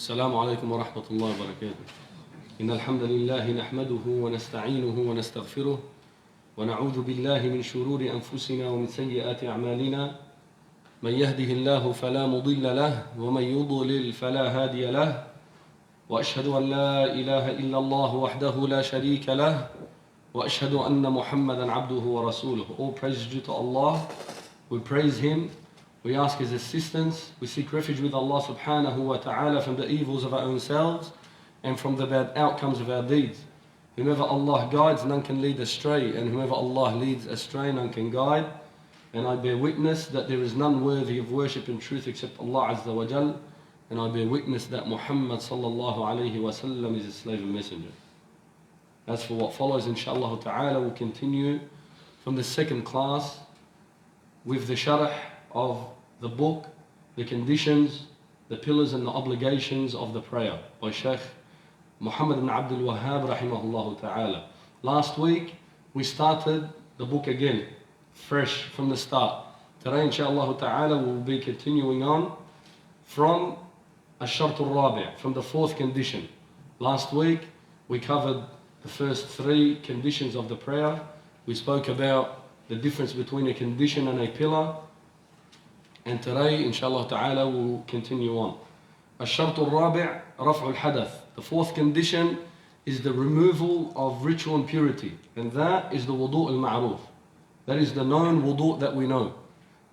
السلام عليكم ورحمة الله وبركاته. إن الحمد لله نحمده ونستعينه ونستغفره ونعوذ بالله من شرور أنفسنا ومن سيئات أعمالنا. من يهده الله فلا مضل له ومن يضلل فلا هادي له. وأشهد أن لا إله إلا الله وحده لا شريك له وأشهد أن محمدا عبده ورسوله. All praise due to Allah. We praise Him. We ask His assistance. We seek refuge with Allah subhanahu wa ta'ala from the evils of our own selves and from the bad outcomes of our deeds. Whomever Allah guides, none can lead astray, and whomever Allah leads astray, none can guide. And I bear witness that there is none worthy of worship in truth except Allah Azza wa Jal. And I bear witness that Muhammad sallallahu alayhi wa sallam is His slave and messenger. As for what follows, inshallah ta'ala, we'll continue from the second class with the sharh of the book, the conditions, the pillars and the obligations of the prayer by Shaykh Muhammad ibn Abdul Wahhab rahimahullah ta'ala. Last week we started the book again, fresh from the start. Today inshallah ta'ala we'll be continuing on from Ash-Shart al-Rabi', from the fourth condition. Last week we covered the first three conditions of the prayer. We spoke about the difference between a condition and a pillar. And today, inshallah ta'ala, we'll continue on. Ash-Shart al-Rabi' Raf'u al-Hadath. The fourth condition is the removal of ritual impurity. And that is the wudu' al-ma'ruf. That is the known wudu' that we know.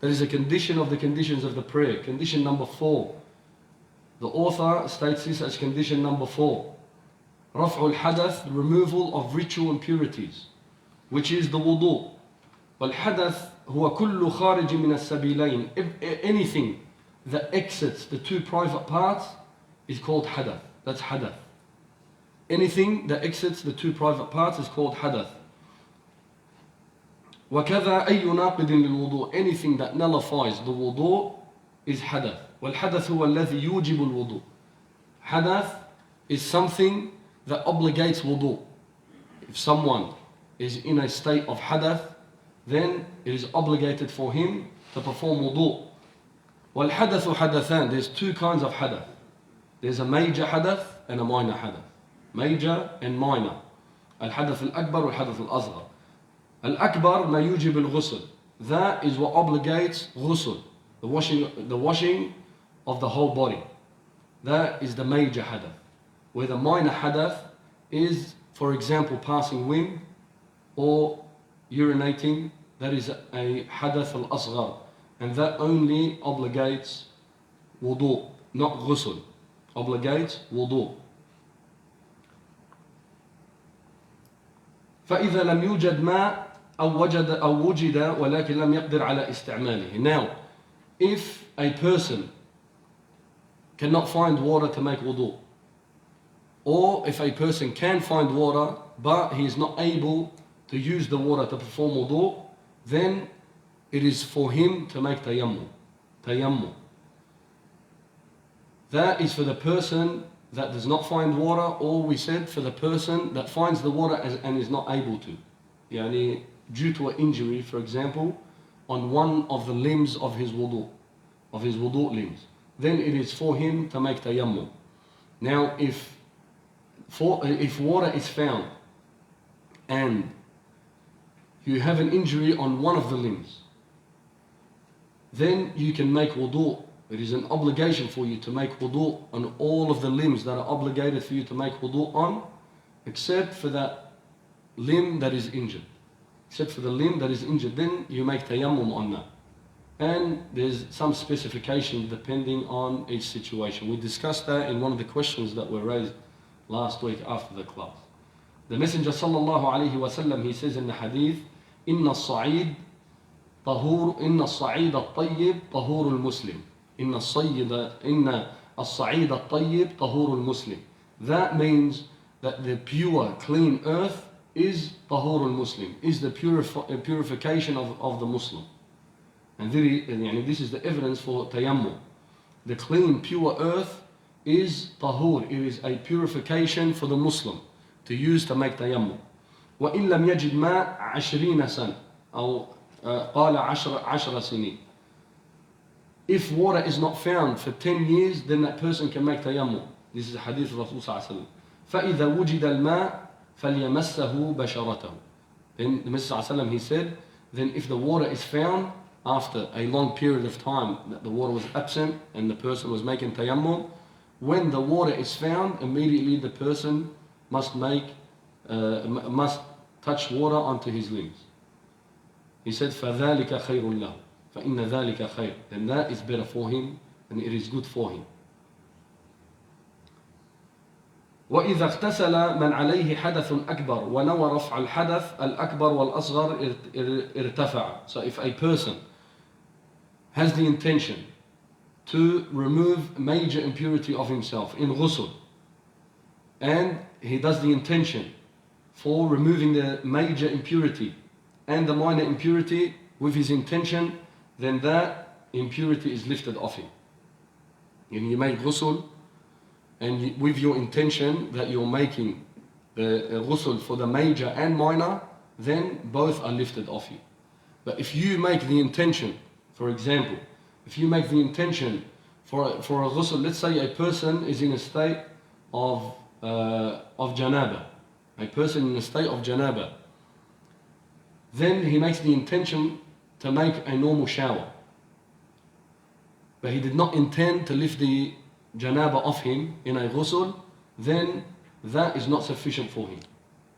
That is a condition of the conditions of the prayer. Condition number 4. The author states this as condition number 4. Raf'u al-Hadath, the removal of ritual impurities, which is the wudu'. Wal-Hadath هو كل خارج من السبيلين. Anything that exits the two private parts is called hadath. That's hadath. Anything that exits the two private parts is called hadath. وكذا أي ناقض للوضوء. Anything that nullifies the wudu is hadath. والحدث هو الذي يوجب الوضوء. Hadath is something that obligates wudu. If someone is in a state of hadath, then it is obligated for him to perform wudu'. وَالْحَدَثُ حَدَثَانِ. There's two kinds of hadath. There's a major hadath and a minor hadath. Major and minor. الحدث الأكبر والحدث الأصغر. الأكبر ما يوجب الغسل. That is what obligates ghusl, the washing of the whole body. That is the major hadath. Where the minor hadath is, for example, passing wind or urinating. That is a hadath al-asghar, and that only obligates wudu, not ghusl. Obligates wudu. فإذا لم يوجد ماء أو وجد ولكن لم يقدر على استعماله. Now, if a person cannot find water to make wudu, or if a person can find water but he is not able to use the water to perform wudu, then it is for him to make tayammum. Tayammum. That is for the person that does not find water, or we said for the person that finds the water and is not able to. Yani, due to an injury, for example, on one of the limbs of his wudu limbs. Then it is for him to make tayammum. Now, if water is found and you have an injury on one of the limbs, then you can make wudu'. It is an obligation for you to make wudu' on all of the limbs that are obligated for you to make wudu' on, except for that limb that is injured. Except for the limb that is injured, then you make tayammum on that. And there's some specification depending on each situation. We discussed that in one of the questions that were raised last week after the class. The Messenger sallallahu alayhi wa sallam, he says in the hadith, إن الصعيد الطيب طهور المسلم. إن الصعيد الطيب طهور المسلم. That means that the pure, clean earth is طهور المسلم, is the purification of the Muslim. And this is the evidence for tayammum. The clean, pure earth is طهور. It is a purification for the Muslim to use to make tayammum. وإن لم يجد ماء 20 سنة أو قال 10 سنين. If water is not found for 10 years, then that person can make tayammum. This is a hadith of Rasul sallallahu alayhi wa sallam. فَإِذَا وُجِدَ الْمَاء فَلْيَمَسَّهُ بَشَرَتَهُ. Then the Messenger sallallahu alayhi wa sallam, he said, then if the water is found after a long period of time that the water was absent and the person was making tayammum, when the water is found, immediately the person must touch water onto his limbs. He said, فَذَلِكَ خَيْرٌ لَهُ فَإِنَّ ذَلِكَ خَيْرٌ. Then that is better for him and it is good for him. وإذا اغتسل من عليه حدث أكبر ونوى رفع الحدث الأكبر والأصغر ارتفع. So if a person has the intention to remove major impurity of himself in ghusl, and he does the intention for removing the major impurity and the minor impurity with his intention, then that impurity is lifted off him. And you make ghusl, and with your intention that you're making the ghusl for the major and minor, then both are lifted off you. But if you make the intention, for example, if you make the intention for a ghusl, let's say a person is in a state of janaba, a person in a state of janaba, then he makes the intention to make a normal shower, but he did not intend to lift the janaba off him in a ghusl, then that is not sufficient for him.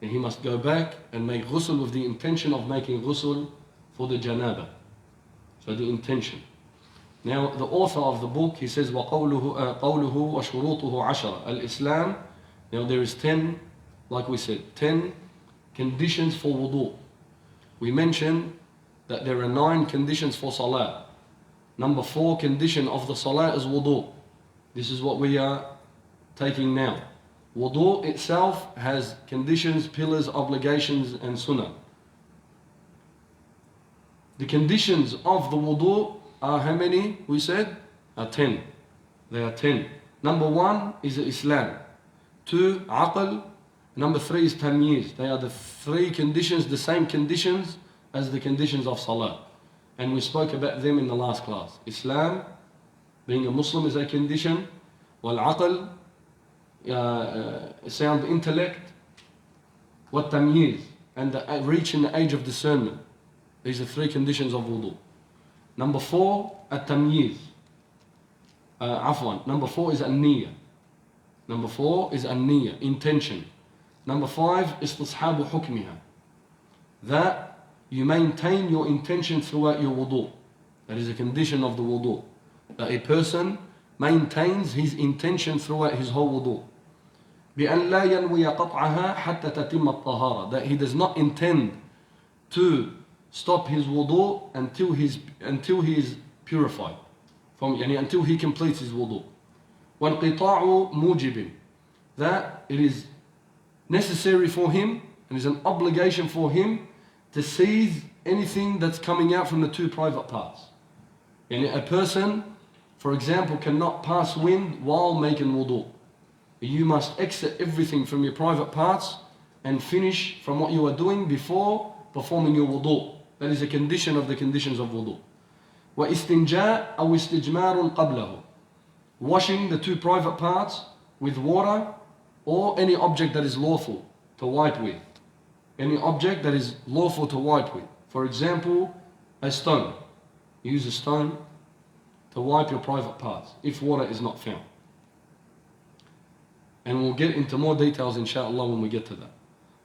And he must go back and make ghusl with the intention of making ghusl for the janaba. So the intention. Now the author of the book, he says, وَقَوْلُهُ وَشُرُوطُهُ عَشَرًا. Al-Islam, now there is 10, like we said, 10 conditions for wudu. We mentioned that there are 9 conditions for salah. Number 4 condition of the salah is wudu. This is what we are taking now. Wudu itself has conditions, pillars, obligations and sunnah. The conditions of the wudu are how many? We said are 10. They are 10. Number 1 is Islam. 2, aql. Number 3 is tamyiz. They are the 3 conditions, the same conditions as the conditions of salah. And we spoke about them in the last class. Islam, being a Muslim, is a condition. Wal-aql, sound intellect. Wat-tamyiz, and reaching the age of discernment. These are 3 conditions of wudu. Number 4, at-tamyiz. Number 4 is an-niyya. Number 4 is an-niyya, intention. Number 5 is istishabu hukmiha. That you maintain your intention throughout your wudu. That is a condition of the wudu. That a person maintains his intention throughout his whole wudu. بأن لا ينوي قطعها حتى تتم الطهارة. That he does not intend to stop his wudu until he is purified. Until he completes his wudu. وانقطاع موجب. That it is necessary for him and is an obligation for him to seize anything that's coming out from the 2 private parts. A person, for example, cannot pass wind while making wudu. You must exit everything from your private parts and finish from what you are doing before performing your wudu. That is a condition of the conditions of wudu. وَإِسْتِنْجَاء أَوْ إِسْتِجْمَارٌ قَبْلَهُ. Washing the 2 private parts with water or any object that is lawful to wipe with. Any object that is lawful to wipe with. For example, a stone. Use a stone to wipe your private parts if water is not found. And we'll get into more details inshallah when we get to that.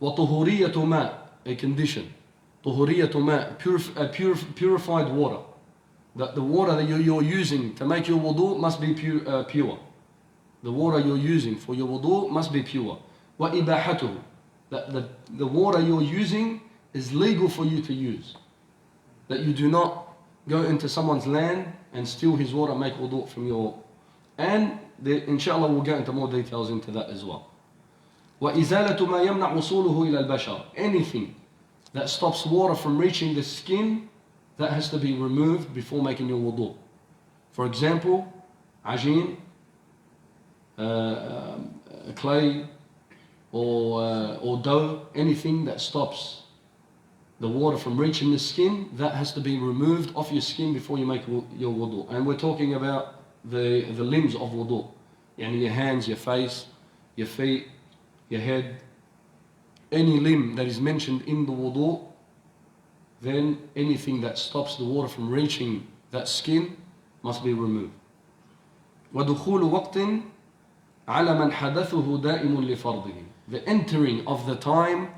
وَطُهُورِيَّةُ مَاء, a condition. طُهُورِيَّةُ مَاء, purified water. That the water that you're using to make your wudu must be pure. The water you're using for your wudu must be pure. وَإِبَاحَتُهُ, that the water you're using is legal for you to use. That you do not go into someone's land and steal his water, make wudu from your... And inshallah we'll get into more details into that as well. وَإِزَالَةُ مَا يَمْنَعْ وُصُولُهُ إِلَى الْبَشَرِ. Anything that stops water from reaching the skin, that has to be removed before making your wudu. For example, ajeen, clay, or dough, anything that stops the water from reaching the skin, that has to be removed off your skin before you make your wudu. And we're talking about the limbs of wudu. يعني your hands, your face, your feet, your head, any limb that is mentioned in the wudu, then anything that stops the water from reaching that skin must be removed. وَدُخُولُ وَقْتٍ عَلَى مَنْ حَدَثُهُ دَائِمٌ لِفَرْضِهِ. The entering of the time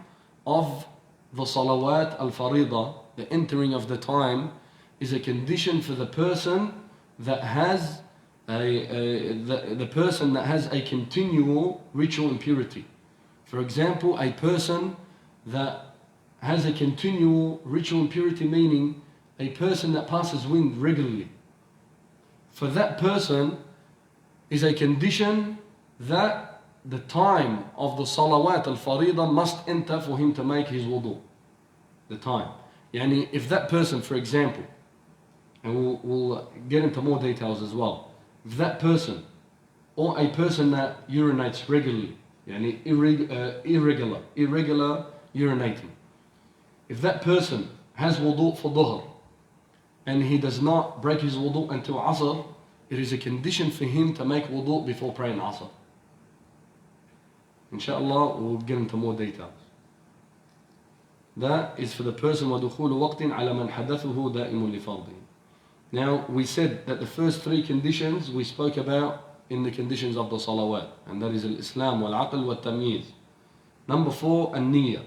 of the salawat al-farida, the entering of the time is a condition for the person that has the person that has a continual ritual impurity. For example, a person that has a continual ritual impurity, meaning a person that passes wind regularly. For that person is a condition that the time of the salawat al-farida must enter for him to make his wudu. The time. Yani if that person, for example, and we'll get into more details as well, if that person or a person that urinates regularly, yani irregular urinating, if that person has wudu for dhuhr and he does not break his wudu until asr, it is a condition for him to make wudu before praying asr. Inshallah, we'll get into more details. That is for the person وَدُخُولُ وَقْتٍ عَلَى مَنْ حَدَثُهُ دَائِمٌ لِفَرْضِهِ. Now, we said that the first three conditions we spoke about in the conditions of the salawat, and that is al-Islam, wal-aql, wal-tamyiz. Number 4, an-niyyah.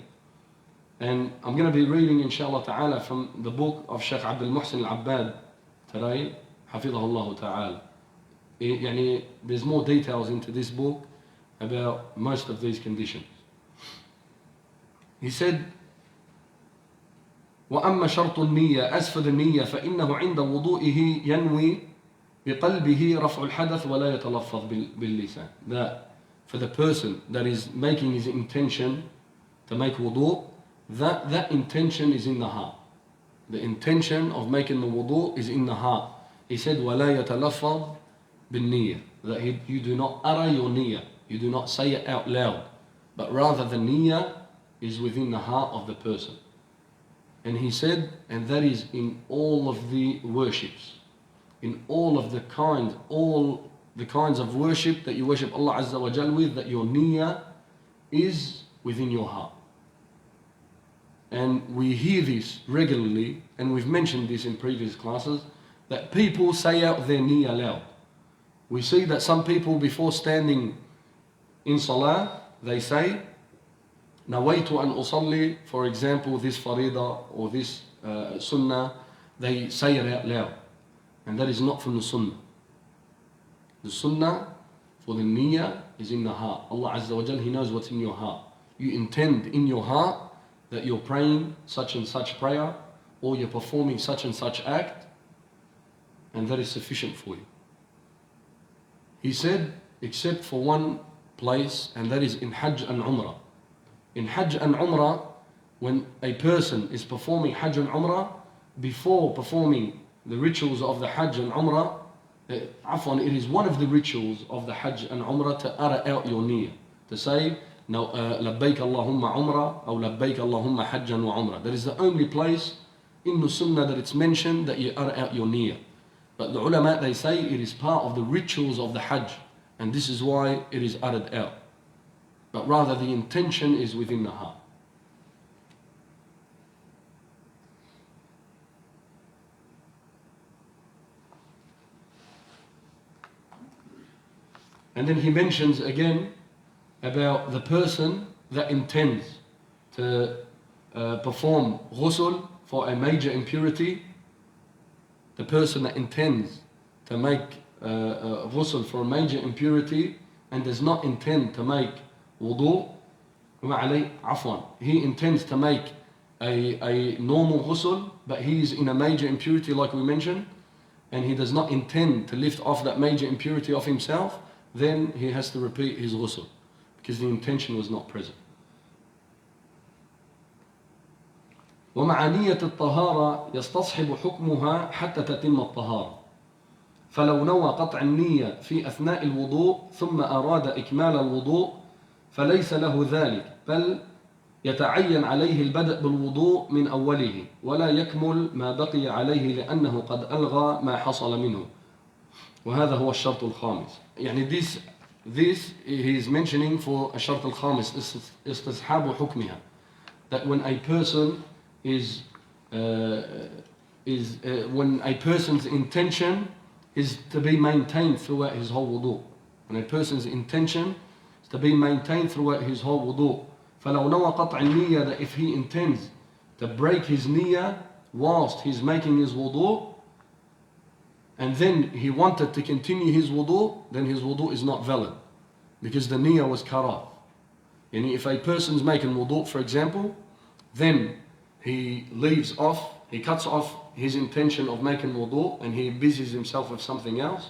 And I'm going to be reading, inshallah ta'ala, from the book of Shaykh Abdul Muhsin al-Abbad today, hafidhahullah ta'ala. Yani, there's more details into this book about most of these conditions. He said, وأما شرط النية, as for the niyyah, فإنه عند وضوئه ينوي بقلبه رفع الحدث ولا يتلفظ باللسان. That for the person that is making his intention to make wudu, that intention is in the heart. The intention of making the wudu is in the heart. He said ولا يتلفظ بالنية, that you do not utter your niyyah, you do not say it out loud, but rather the niyyah is within the heart of the person. And he said, and that is in all of the worships, in all the kinds of worship that you worship Allah Azza wa Jal with, that your niyyah is within your heart. And we hear this regularly, and we've mentioned this in previous classes, that people say out their niyyah loud. We see that some people, before standing in salah, they say, نويت أن أصلي, for example, this farida or this sunnah, they say it out loud. And that is not from the sunnah. The sunnah for the niyyah is in the heart. Allah Azza wa Jal, He knows what's in your heart. You intend in your heart that you're praying such and such prayer, or you're performing such and such act, and that is sufficient for you. He said, except for one place, and that is in Hajj and Umrah. In Hajj and Umrah, when a person is performing Hajj and Umrah, before performing the rituals of the Hajj and Umrah, it is one of the rituals of the Hajj and Umrah to utter out your niyyah, to say, لبيك اللهم عمرة أو لبيك اللهم حجا وعمرة. That is the only place in the Sunnah that it's mentioned that you utter out your niyyah. But the ulama, they say it is part of the rituals of the Hajj, and this is why it is uttered out. But rather the intention is within the heart. And then he mentions again about the person that intends to perform ghusl for a major impurity. The person that intends to make ghusl for a major impurity and does not intend to make wudu, he intends to make a normal ghusl, but he is in a major impurity like we mentioned, and he does not intend to lift off that major impurity of himself, then he has to repeat his ghusl, because the intention was not present. ومع نية الطهارة يستصحب حكمها حتى تتم الطهارة. فلو نوى قطع النية في أثناء الوضوء ثم أراد إكمال الوضوء فليس له ذلك، بل يتعين عليه البدء بالوضوء من أوله ولا يكمل ما بقي عليه لأنه قد ألغى ما حصل منه. وهذا هو الشرط الخامس. يعني this this he is mentioning for الشرط الخامس استصحاب حكمها, that when a person when a person's intention is to be maintained throughout his whole wudu. When a person's intention is to be maintained throughout his whole wudu. فلو نوى قطع النية, that if he intends to break his niyyah whilst he's making his wudu, and then he wanted to continue his wudu, then his wudu is not valid, because the niyyah was cut off. And if a person's making wudu, for example, then he leaves off, he cuts off his intention of making wudu, and he busies himself with something else,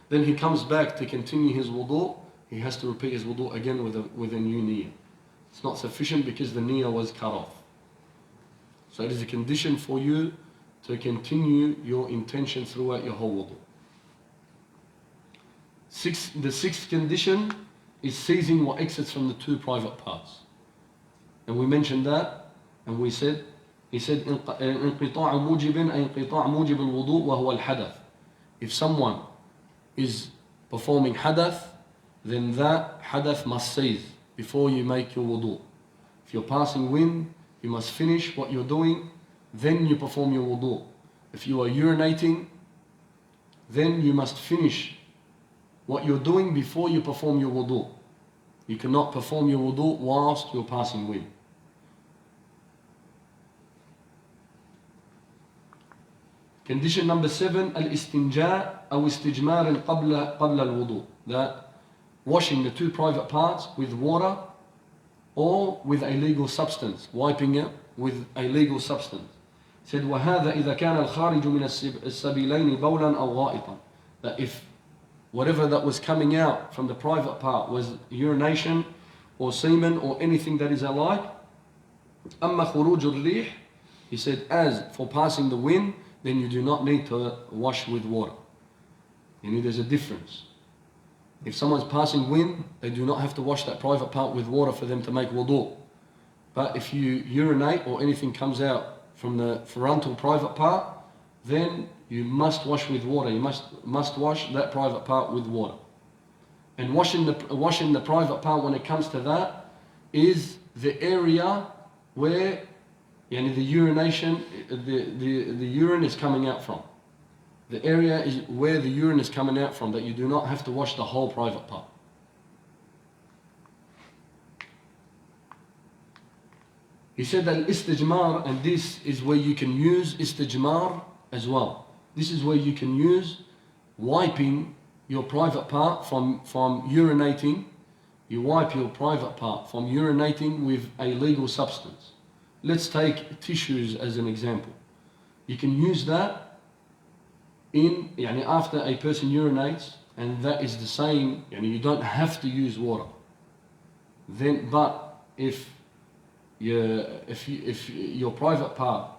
then he comes back to continue his wudu, he has to repeat his wudu again with a new niyyah. It's not sufficient because the niyyah was cut off. So it is a condition for you to continue your intention throughout your whole wudu. The sixth condition is seizing what exits from the two private parts. And we mentioned that, and we said, he said, انقطاع موجب أي انقطاع موجب الوضوء وهو الحدث. If someone is performing hadath, then that hadath must cease before you make your wudu. If you're passing wind, you must finish what you're doing, then you perform your wudu. If you are urinating, then you must finish what you're doing before you perform your wudu. You cannot perform your wudu whilst you're passing wind. Condition number 7, al-istinja أو استجمار قبل الوضوء. That washing the two private parts with water or with a legal substance, wiping it with a legal substance. He said, وهذا إذا كان الخارج من السبيلين بولا أو غائطا. That if whatever that was coming out from the private part was urination or semen or anything that is alike. أما خروج الريح, he said, as for passing the wind, then you do not need to wash with water. There's a difference. If someone's passing wind, they do not have to wash that private part with water for them to make wudu. But if you urinate or anything comes out from the frontal private part, then you must wash with water. You must wash that private part with water. And washing the private part, when it comes to that, is the area where the urination, the urine is coming out from. The area is where the urine is coming out from, that you do not have to wash the whole private part. He said that istijmar, and this is where you can use istijmar as well. This is where you can use wiping your private part from urinating. You wipe your private part from urinating with a legal substance. Let's take tissues as an example. You can use that after a person urinates, and that is the same, you don't have to use water. But if your private part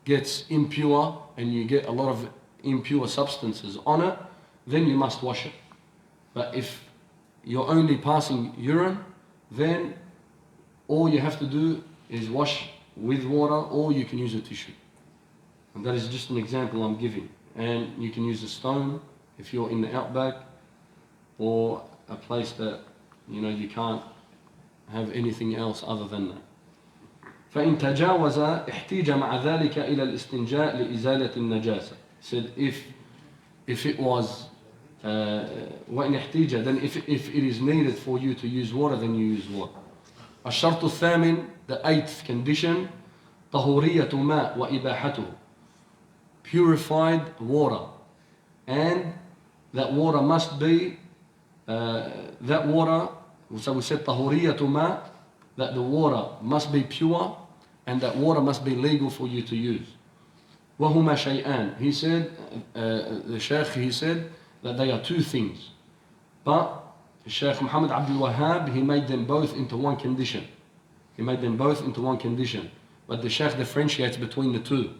gets impure and you get a lot of impure substances on it, then you must wash it. But if you're only passing urine, then all you have to do is wash with water, or you can use a tissue. And that is just an example I'm giving. And you can use a stone if you're in the outback, or a place that you can't have anything else other than that. فإن تجاوز احتيج مع ذلك إلى الاستنجاء لإزالة النجاسة. He said if it was وإن احتيج, then if it is needed for you to use water, then you use water. الشرط الثامن, the 8th condition, طهورية ماء وإباحته. Purified water, and that water must be that water. So we said طهورية ماء, that the water must be pure and that water must be legal for you to use. وهما شيئان. He said, the Shaykh, he said that they are two things. But Shaykh Muhammad Abdul Wahhab, he made them both into one condition. But the Shaykh differentiates between the two.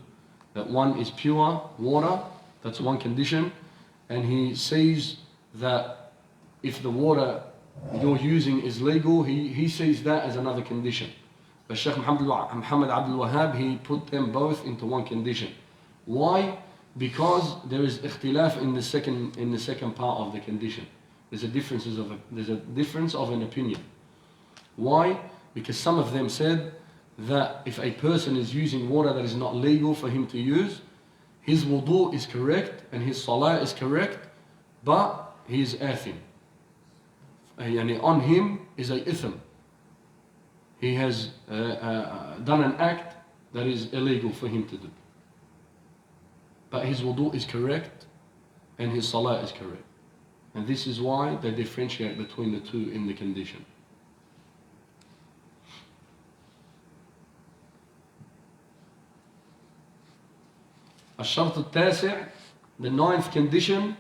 That one is pure water, that's one condition. And he sees that if the water you're using is legal, he sees that as another condition. But Shaykh Muhammad Abdul Wahhab, he put them both into one condition. Why? Because there is ikhtilaf in the second part of the condition. There's a difference of an opinion. Why? Because some of them said that if a person is using water that is not legal for him to use, his wudu is correct and his salah is correct, but he is athim. Yani on him is a ithm. He has done an act that is illegal for him to do. But his wudu is correct and his salah is correct. And this is why they differentiate between the two in the condition. الشرط التاسع, the ninth condition,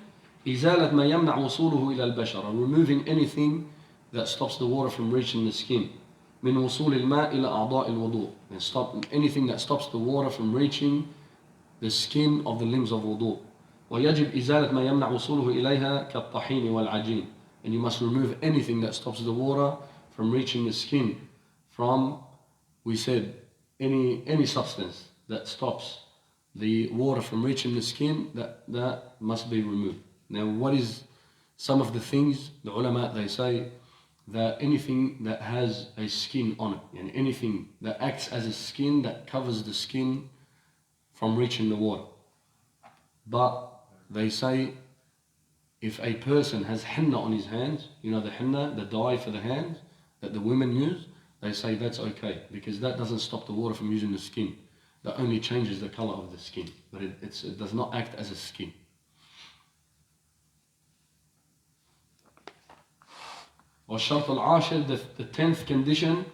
إزالة ما يمنع وصوله إلى البشرة, removing anything that stops the water from reaching the skin. من وصول الماء إلى أعضاء الوضوء, and stop anything that stops the water from reaching the skin of the limbs of wudu. ويجب إزالة ما يمنع وصوله إليها كالطحين والعجين, and you must remove anything that stops the water from reaching the skin from, we said, any substance that stops the water from reaching the skin, that must be removed. Now, what is some of the things the ulama, they say that anything that has a skin on it, and anything that acts as a skin that covers the skin from reaching the water. But they say if a person has henna on his hands, you know the henna, the dye for the hands that the women use, they say that's okay because that doesn't stop the water from using the skin. That only changes the color of the skin, but it does not act as a skin. والشرط العاشر, the 10th condition,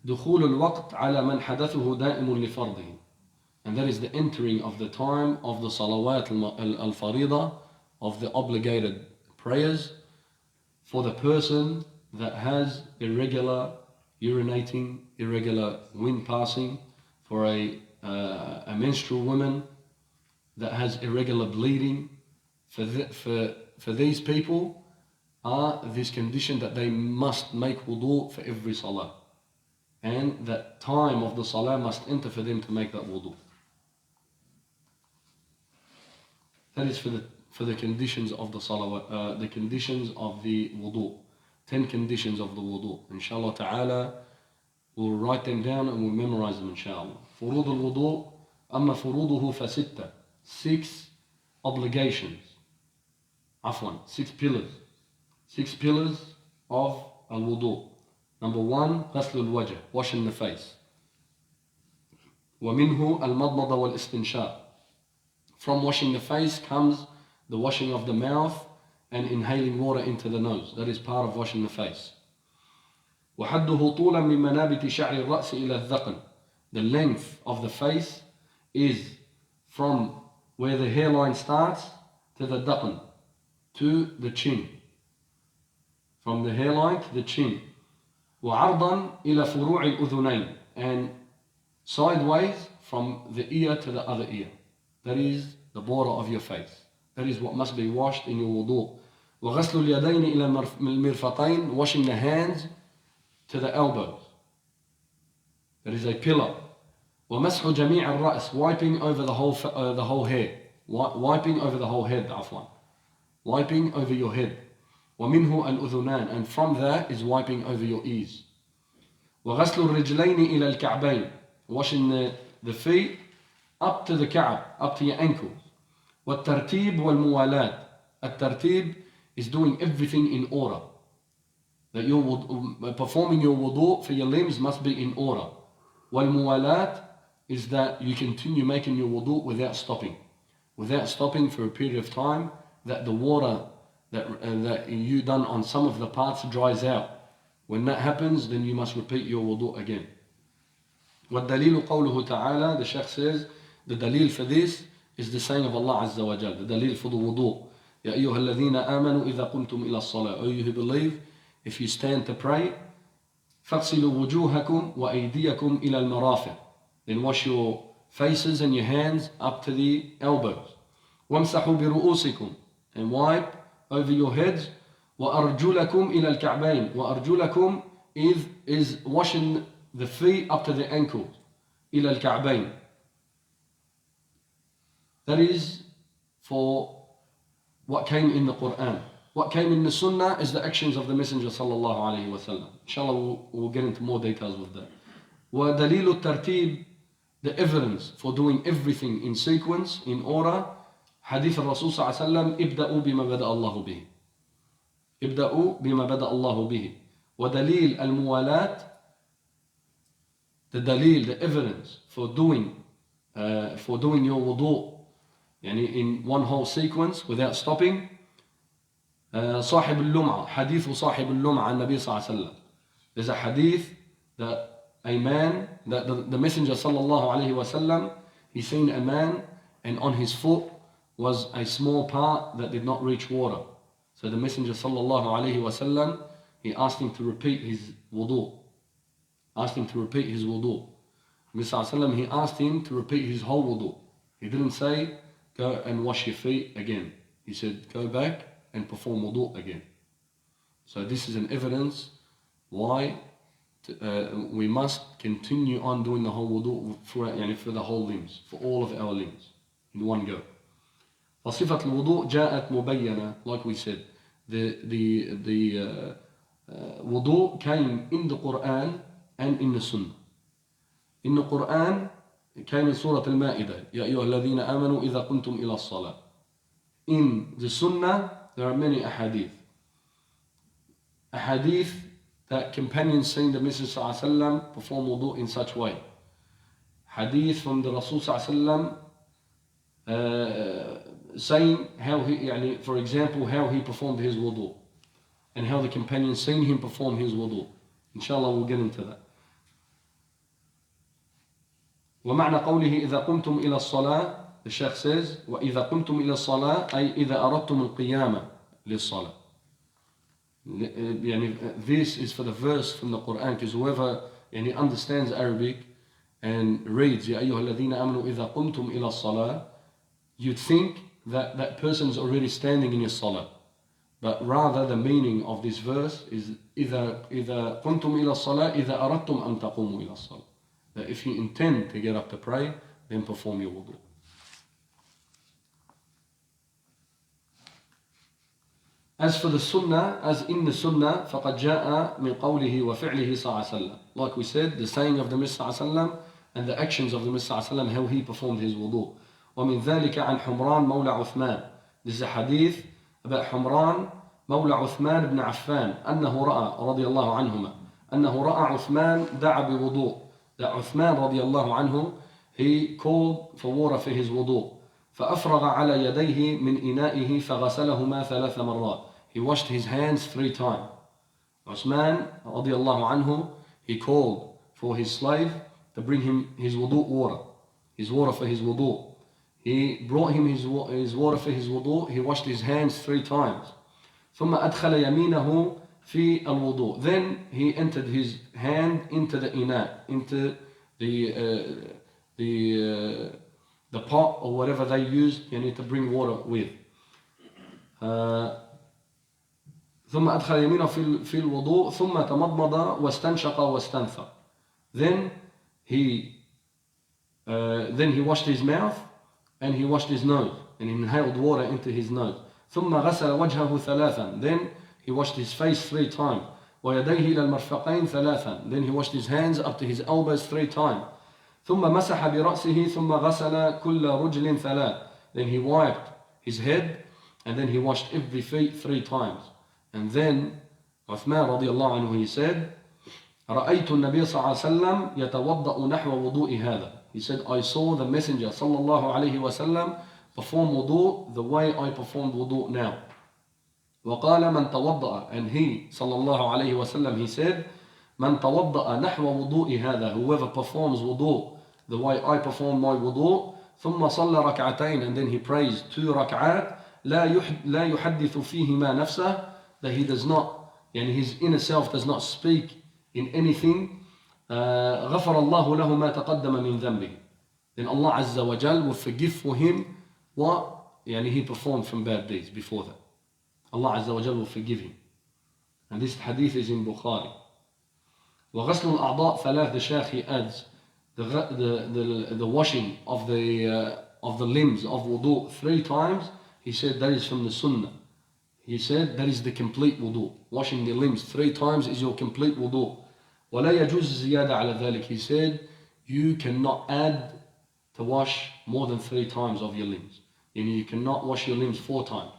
دخول الوقت على من حدثه دائم لفرضه, and that is the entering of the time of the salawat al-farida, of the obligated prayers, for the person that has irregular urinating, irregular wind passing, for a menstrual woman that has irregular bleeding. For these people are this condition that they must make wudu for every salah, and that time of the salah must enter for them to make that wudu. That is for the conditions of the salah, the conditions of the wudu, 10 conditions of the wudu. Inshallah ta'ala, we'll write them down and we'll memorize them inshallah. فروض الوضوء, أما فروضه فستة, 6 obligations. عفوا, 6 pillars. 6 pillars of al-wudu. Number 1, غسل الوجه, washing the face. ومنه المضمضة والاستنشاق. From washing the face comes the washing of the mouth and inhaling water into the nose. That is part of washing the face. وحده طولا من منابت شعر الرأس إلى الذقن. The length of the face is from where the hairline starts to the dhaqn, to the chin. From the hairline to the chin. وعرضا إلى فروع الأذنين, and sideways from the ear to the other ear. That is the border of your face. That is what must be washed in your wudu. وغسل اليدين إلى المرفقين, washing the hands to the elbows. That is a pillar. ومسح جميع الرأس, wiping over the whole hair. Wiping over the whole head, عفوا. Wiping over your head. ومنه الأذنان, and from that is wiping over your ears. وغسل الرجلين إلى الكعبين, washing the feet up to the ka'b, up to your ankles. والترتيب والموالاة. الترتيب is doing everything in order. That you're performing your wudu for your limbs must be in order. والموالاة is that you continue making your wudu without stopping. Without stopping for a period of time, that the water that you done on some of the parts dries out. When that happens, then you must repeat your wudu again. والدليل قوله تعالى, the Shaykh says, the dalil for this is the saying of Allah Azza wa Jal, the dalil for the wudu. يا أيها الذين آمنوا إذا قمتم إلى الصلاة. O you who believe, if you stand to pray, فاغسلوا وجوهكم وأيديكم إلى المرافق. Then wash your faces and your hands up to the elbows. وامسحوا برؤوسكم, and wipe over your heads. وأرجلكم إلى الكعبين. وأرجلكم is washing the feet up to the ankles. إلى الكعبين. That is for what came in the Quran. what came in the Sunnah is the actions of the Messenger sallallahu alayhi wa sallam. Inshallah we'll get into more details with that. وَدَلِيلُ التَّرْتِيب, the evidence for doing everything in sequence, in order, Hadith al-Rasul sallallahu alayhi wa sallam, ابدأوا بما بدأ الله به. ابدأوا بما بدأ الله به. وَدَلِيل الموالاة, the dalil, the evidence for doing your wudu, يعني in one whole sequence without stopping. صاحب اللمعة, حديث صاحب اللمعة عن النبي صلى الله عليه وسلم. There's a hadith that a man, that the Messenger sallallahu alayhi wa sallam, he seen a man and on his foot was a small part that did not reach water. So the Messenger sallallahu alayhi wa sallam, he asked him to repeat his wudu. Asked him to repeat his wudu. Mr. Sallam, he asked him to repeat his whole wudu. He didn't say, go and wash your feet again. He said, go back and perform wudu again. So this is an evidence why we must continue on doing the whole wudu for the whole limbs, for all of our limbs, in one go. فصفة الوضوء جاءت مبينة, like we said, the wudu came in the Quran and in the Sunnah. In the Quran came in Surah Al-Ma'idah, يا أيها الذين آمنوا إذا قمتم إلى الصلاة. In the Sunnah there are many ahadith. Ahadith that companions saying the Messenger sallallahu alaihi wasallam perform wudu in such way. Hadith from the Rasul sallallahu alaihi wasallam saying how he, for example, how he performed his wudu, and how the companions seen him perform his wudu. Inshallah, we'll get into that. ومعنى قوله إذا قمتم إلى الصلاة, the Shaykh says, وإذا قمتم إلى الصلاة أي إذا أردتم القيامة للصلاة. This is for the verse from the Quran, because whoever understands Arabic and reads يا أيها الذين آمنوا إذا قمتم إلى الصلاة, you'd think that that person is already standing in your salah. But rather the meaning of this verse is إذا قمتم إلى الصلاة إذا أردتم أن تقوموا إلى الصلاة. That if you intend to get up to pray, then perform your wudu. As for the Sunnah, as in the Sunnah, فَقَدْ جَاءَ مِنْ قَوْلِهِ وَفِعْلِهِ صَلَّى اللَّهُ عَلَيْهِ وسلم. Like we said, the saying of the Messenger صلى الله عليه وسلم and the actions of the Messenger صلى الله عليه وسلم, how he performed his wudu. ومن ذلك عن حمران مولى عثمان. This is a hadith about Humran مولى عثمان بن عفان أنه رأى رضي الله عنهما أنه رأى عثمان دعا بوضوء. That Uthman رضي الله عنه, he called for water for his wudu. فأفرغ على يديه من إنائه فغسلهما 3 مرات. He washed his hands 3 times. Uthman رضي الله عنه, he called for his slave to bring him his wudu water, his water for his wudu. He brought him his water for his wudu. He washed his hands 3 times. ثم أدخل يمينه في الوضوء. Then he entered his hand into the ina, into the pot or whatever they used to bring water with. ثم أدخل يمينه في الوضوء ثم تمضمض واستنشق واستنثر. Then he washed his mouth and he washed his nose and he inhaled water into his nose. ثم غسل وجهه 3. Then he washed his face 3 times. ويديه إلى المرفقين 3. Then he washed his hands up to his elbows 3 times. ثم مسح برأسه ثم غسل كل رجل 3. Then he wiped his head and then he washed every feet 3 times. And then Uthman رضي الله عنه, he said, رأيت النبي صلى الله عليه وسلم يتوضأ نحو وضوء هذا. He said, I saw the Messenger صلى الله عليه وسلم perform wudu the way I performed wudu now. وقال من توضأ, and he صلى الله عليه وسلم, he said, من توضأ نحو وضوء هذا, whoever performs wudu the way I perform my wudu, ثم صلى ركعتين, and then he prays 2 ركعات, لا يحدث فيهما نفسه, that he does not, his inner self does not speak in anything, غفر الله له ما تقدم من ذنبه. Then Allah Azza wa Jal will forgive for him what he performed from bad deeds before that. Allah Azza wa Jal will forgive him. And this hadith is in Bukhari. وغسل الأعضاء 3, the Shaykh, he adds the washing of the limbs of wudu 3 times. He said that is from the Sunnah. He said that is the complete wudu. Washing the limbs 3 times is your complete wudu. وَلَا يَجُوزُ زِيَادَ عَلَى ذَلك. He said you cannot add to wash more than 3 times of your limbs. And you cannot wash your limbs 4 times.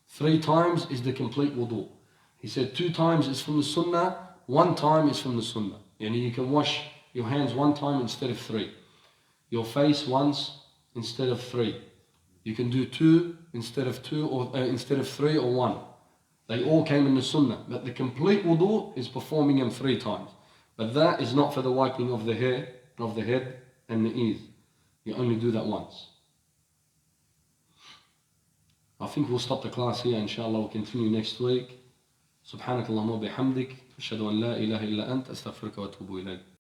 3 times is the complete wudu. He said 2 times is from the sunnah, 1 time is from the sunnah. And you can wash your hands 1 time instead of 3. Your face once instead of 3. You can do 2 instead of 2 or instead of 3 or 1. They all came in the sunnah. But the complete wudu is performing them 3 times. But that is not for the wiping of the hair, of the head and the ears. You only do that once. I think we'll stop the class here. Inshallah, we'll continue next week. سبحانك اللهم وبحمدك أشهد أن لا إله إلا أنت أستغفرك وأتوب إليك.